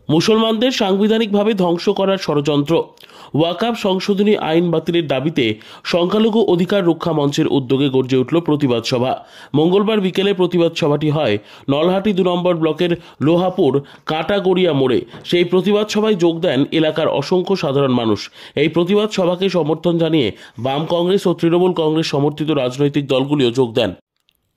মুসলমানদের সাংবিধানিকভাবে ধ্বংস করার ষড়যন্ত্র। ওয়াকফ সংশোধনী আইন বাতিলের দাবিতে সংখ্যালঘু অধিকার রক্ষা মঞ্চের উদ্যোগে গর্জে উঠল প্রতিবাদ সভা। মঙ্গলবার বিকেলে প্রতিবাদ সভাটি হয় নলহাটি 2 নম্বর ব্লকের লোহাপুর কাঁটাগড়িয়া মোড়ে। সেই প্রতিবাদ সভায় যোগ দেন এলাকার অসংখ্য সাধারণ মানুষ। এই প্রতিবাদ সভাকে সমর্থন জানিয়ে বাম কংগ্রেস ও তৃণমূল কংগ্রেস সমর্থিত রাজনৈতিক দলগুলিও যোগ দেন।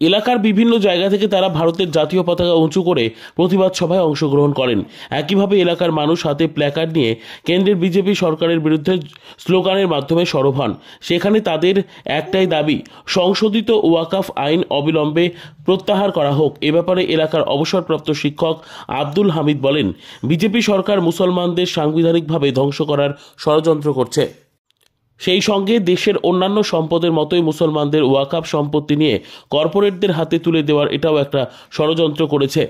এলাকার বিভিন্ন জায়গা থেকে তারা ভারতের জাতীয় পতাকা উঁচু করে প্রতিবাদ সভায় অংশগ্রহণ করেন। একইভাবে এলাকার মানুষ হাতে প্ল্যাকার্ড নিয়ে কেন্দ্রের বিজেপি সরকারের বিরুদ্ধে স্লোগানের মাধ্যমে সরব হন। সেখানে তাদের একটাই দাবি, সংশোধিত ওয়াকফ আইন অবিলম্বে প্রত্যাহার করা হোক। এ ব্যাপারে এলাকার অবসরপ্রাপ্ত শিক্ষক আব্দুল হামিদ বলেন, বিজেপি সরকার মুসলমানদের সাংবিধানিকভাবে ধ্বংস করার ষড়যন্ত্র করছে। সেই সঙ্গে দেশের অন্যান্য সম্পদের মতোই মুসলমানদের ওয়াকফ সম্পত্তি নিয়ে কর্পোরেটদের হাতে তুলে দেওয়ার এটাও একটা ষড়যন্ত্র করেছে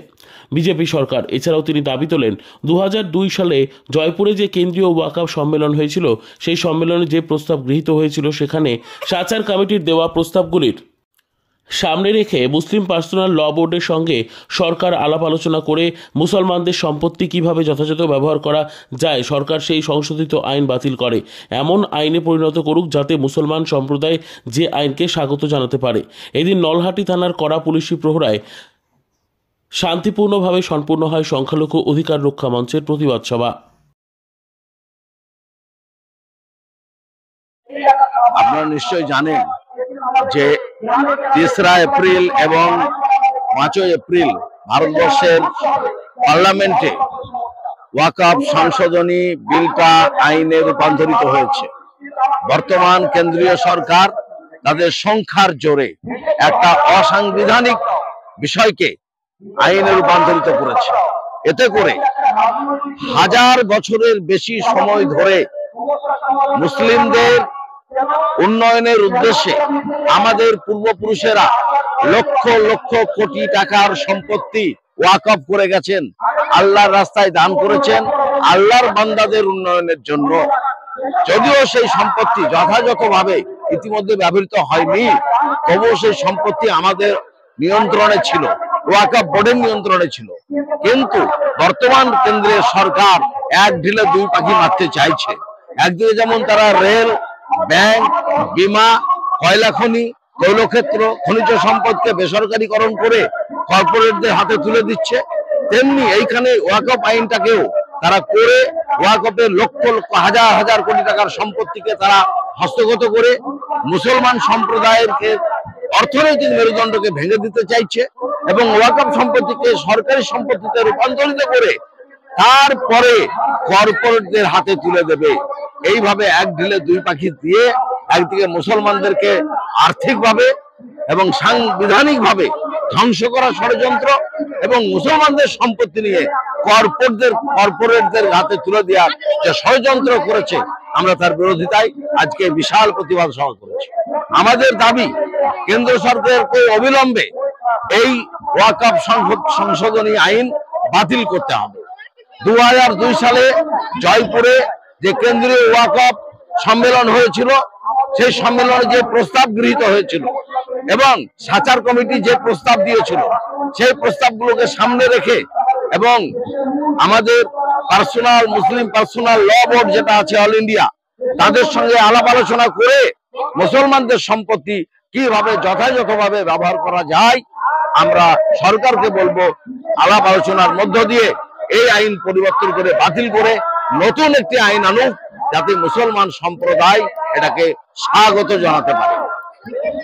বিজেপি সরকার। এছাড়াও তিনি দাবি তোলেন, 2002 সালে জয়পুরে যে কেন্দ্রীয় ওয়াকফ সম্মেলন হয়েছিল, সেই সম্মেলনে যে প্রস্তাব গৃহীত হয়েছিল সেখানে সাচার কমিটির দেওয়া প্রস্তাবগুলির সামনে রেখে মুসলিম পার্সোনাল ল বোর্ডের সঙ্গে সরকার আলাপ আলোচনা করে মুসলমানদের সম্পত্তি কিভাবে যথাযথ ব্যবহার করা যায় সরকার সেই সংশোধিত আইন বাতিল করে, এমন আইনে পরিণত করুক যাতে মুসলমান সম্প্রদায় যে আইনকে স্বাগত জানাতে পারে। এদিন নলহাটি থানার কড়া পুলিশি প্রহরায় শান্তিপূর্ণভাবে সম্পূর্ণ হয় সংখ্যালঘু অধিকার রক্ষা মঞ্চের প্রতিবাদ সভা। আপনারা নিশ্চয়ই জানেন যে 3রা এপ্রিল এবং 5ই এপ্রিল ভারতবর্ষের পার্লামেন্টে ওয়াকফ সংশোধনী বিলটা আইনে রূপান্তরিত হয়েছে। বর্তমান কেন্দ্রীয় সরকার তাদের সংখ্যার জোরে একটা অসাংবিধানিক বিষয়কে আইনে রূপান্তরিত করেছে। এতে করে 1000 বছরের বেশি সময় ধরে মুসলিমদের উন্নয়নের উদ্দেশ্যে আমাদের পূর্বপুরুষেরা লক্ষ লক্ষ কোটি টাকার সম্পত্তি ওয়াকফ করে গেছেন, আল্লাহর রাস্তায় দান করেছেন আল্লাহর বান্দাদের উন্নয়নের জন্য। যদিও সেই সম্পত্তি যথাযথভাবে ইতিমধ্যে ব্যবহৃত হয়নি, তবুও সেই সম্পত্তি আমাদের নিয়ন্ত্রণে ছিল, ওয়াকফ বোর্ডের নিয়ন্ত্রণে ছিল। কিন্তু বর্তমান কেন্দ্রের সরকার এক ঢিলে 2 পাখি মারতে চাইছে। একদিকে যেমন তারা রেল, ব্যাংক, বীমা, কয়লা খনি, তৈলক্ষেত্র, খনিজ সম্পদকে বেসরকারীকরণ করে কর্পোরেটদের হাতে তুলে দিচ্ছে, তেমনি এইখানে ওয়াকফ আইনটাকেও তারা করে ওয়াকফের লক্ষ লক্ষ হাজার হাজার কোটি টাকার সম্পত্তিকে তারা হস্তগত করে মুসলমান সম্প্রদায়ের অর্থনৈতিক মেরুদণ্ডকে ভেঙে দিতে চাইছে এবং ওয়াকফ সম্পত্তিকে সরকারি সম্পত্তিতে রূপান্তরিত করে তারপরে কর্পোরেটদের হাতে তুলে দেবে। এইভাবে এক ঢিলে 2 পাখি দিয়ে একদিকে মুসলমানদেরকে আর্থিকভাবে এবং সাংবিধানিকভাবে ধ্বংস করা ষড়যন্ত্র এবং মুসলমানদের সম্পত্তি নিয়ে কর্পোরেটদের হাতে তুলে দেওয়ার যে ষড়যন্ত্র করেছে, আমরা তার বিরোধিতায় আজকে বিশাল প্রতিবাদ সভা করেছি। আমাদের দাবি, কেন্দ্র সরকারকে অবিলম্বে এই ওয়াকফ সংশোধনী আইন বাতিল করতে হবে। 2002 সালে জয়পুরে যে কেন্দ্রীয় ওয়াকফ সম্মেলন হয়েছিল, সেই সম্মেলনে যে প্রস্তাব গৃহীত হয়েছিল এবং সাচার কমিটি যে প্রস্তাব দিয়েছিল, সেই প্রস্তাবগুলোকে সামনে রেখে এবং আমাদের মুসলিম পার্সোনাল ল বোর্ড যেটা আছে অল ইন্ডিয়া, তাদের সঙ্গে আলাপ আলোচনা করে মুসলমানদের সম্পত্তি কিভাবে যথাযথভাবে ব্যবহার করা যায়, আমরা সরকারকে বলবো আলাপ আলোচনার মধ্য দিয়ে এই আইন পরিবর্তন করে বাতিল করে নতুন একটি আইন আনুক, যাতে মুসলমান সম্প্রদায় এটাকে স্বাগত জানাতে পারে।